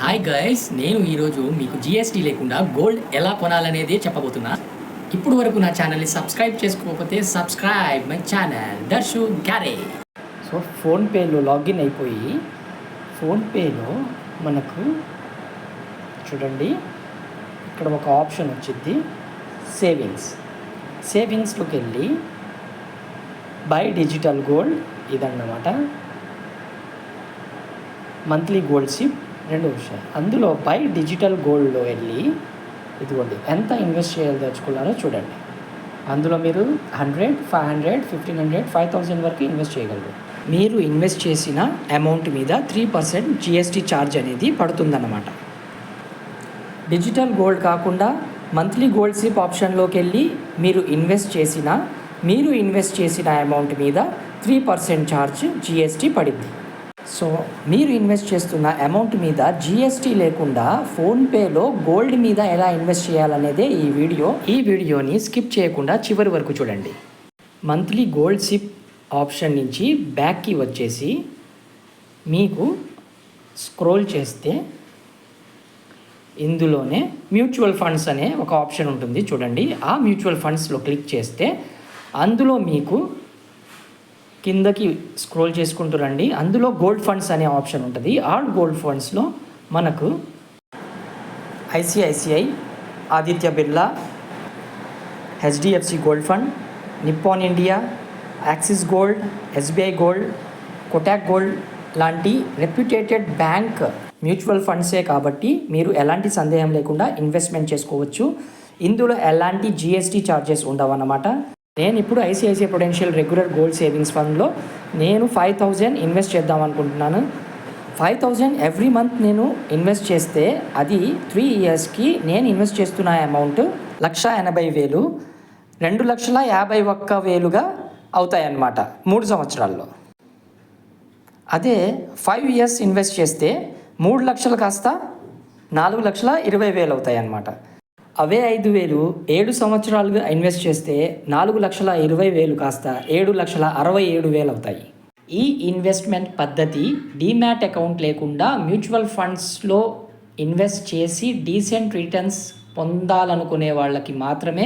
Hi guys, నేను ఈరోజు మీకు జిఎస్టీ లేకుండా గోల్డ్ ఎలా కొనాలనేది చెప్పబోతున్నా. ఇప్పుడు వరకు నా ఛానల్ని సబ్స్క్రైబ్ చేసుకోకపోతే సబ్స్క్రైబ్ మై ఛానల్ దర్శు గ్యారే. సో ఫోన్పేలో లాగిన్ అయిపోయి ఫోన్పేలో మనకు చూడండి ఇక్కడ ఒక ఆప్షన్ వచ్చింది సేవింగ్స్లోకి వెళ్ళి బై డిజిటల్ గోల్డ్ ఇదన్నమాట. మంత్లీ గోల్డ్ సిప్ రెండు విషయాలు. అందులో బై డిజిటల్ గోల్డ్లో వెళ్ళి ఇదిగోండి ఎంత ఇన్వెస్ట్ చేయదలుచుకున్నారో చూడండి. అందులో మీరు 100, 500, 1500, 5000 వరకు ఇన్వెస్ట్ చేయగలరు. మీరు ఇన్వెస్ట్ చేసిన అమౌంట్ మీద 3% జిఎస్టీ ఛార్జ్ అనేది పడుతుందన్నమాట. డిజిటల్ గోల్డ్ కాకుండా మంత్లీ గోల్డ్ సిప్ ఆప్షన్లోకి వెళ్ళి మీరు ఇన్వెస్ట్ చేసిన అమౌంట్ మీద 3% ఛార్జ్ జిఎస్టీ పడింది. సో మీరు ఇన్వెస్ట్ చేస్తున్న అమౌంట్ మీద జిఎస్టీ లేకుండా ఫోన్పేలో గోల్డ్ మీద ఎలా ఇన్వెస్ట్ చేయాలనేదే ఈ వీడియోని స్కిప్ చేయకుండా చివరి వరకు చూడండి. మంత్లీ గోల్డ్ సిప్ ఆప్షన్ నుంచి బ్యాక్కి వచ్చేసి మీకు స్క్రోల్ చేస్తే ఇందులోనే మ్యూచువల్ ఫండ్స్ అనే ఒక ఆప్షన్ ఉంటుంది చూడండి. ఆ మ్యూచువల్ ఫండ్స్లో క్లిక్ చేస్తే అందులో మీకు కిందకి స్క్రోల్ చేసుకుంటూ రండి. అందులో గోల్డ్ ఫండ్స్ అనే ఆప్షన్ ఉంటుంది. ఆ గోల్డ్ ఫండ్స్లో మనకు ICICI, Aditya Birla, HDFC gold fund, Nippon India, axis gold, SBI gold, Kotak gold లాంటి రెప్యూటేటెడ్ బ్యాంక్ మ్యూచువల్ ఫండ్సే కాబట్టి మీరు ఎలాంటి సందేహం లేకుండా ఇన్వెస్ట్మెంట్ చేసుకోవచ్చు. ఇందులో ఎలాంటి జిఎస్టీ ఛార్జెస్ ఉండవు అన్నమాట. నేను ఇప్పుడు ICICI Prudential regular gold savings ఫండ్లో నేను 5000 ఇన్వెస్ట్ చేద్దాం అనుకుంటున్నాను. 5000 ఎవ్రీ మంత్ నేను ఇన్వెస్ట్ చేస్తే అది 3 ఇయర్స్కి నేను ఇన్వెస్ట్ చేస్తున్న అమౌంట్ 1,80,000, 2,51,000గా అవుతాయన్నమాట 3 సంవత్సరాల్లో. అదే 5 ఇయర్స్ ఇన్వెస్ట్ చేస్తే 3 లక్షలు కాస్త 4,20,000 అవుతాయి అన్నమాట. అవే 5,000 7 సంవత్సరాలుగా ఇన్వెస్ట్ చేస్తే 4,20,000 కాస్త 7,67,000 అవుతాయి. ఈ ఇన్వెస్ట్మెంట్ పద్ధతి డీమ్యాట్ అకౌంట్ లేకుండా మ్యూచువల్ ఫండ్స్లో ఇన్వెస్ట్ చేసి డీసెంట్ రిటర్న్స్ పొందాలనుకునే వాళ్ళకి మాత్రమే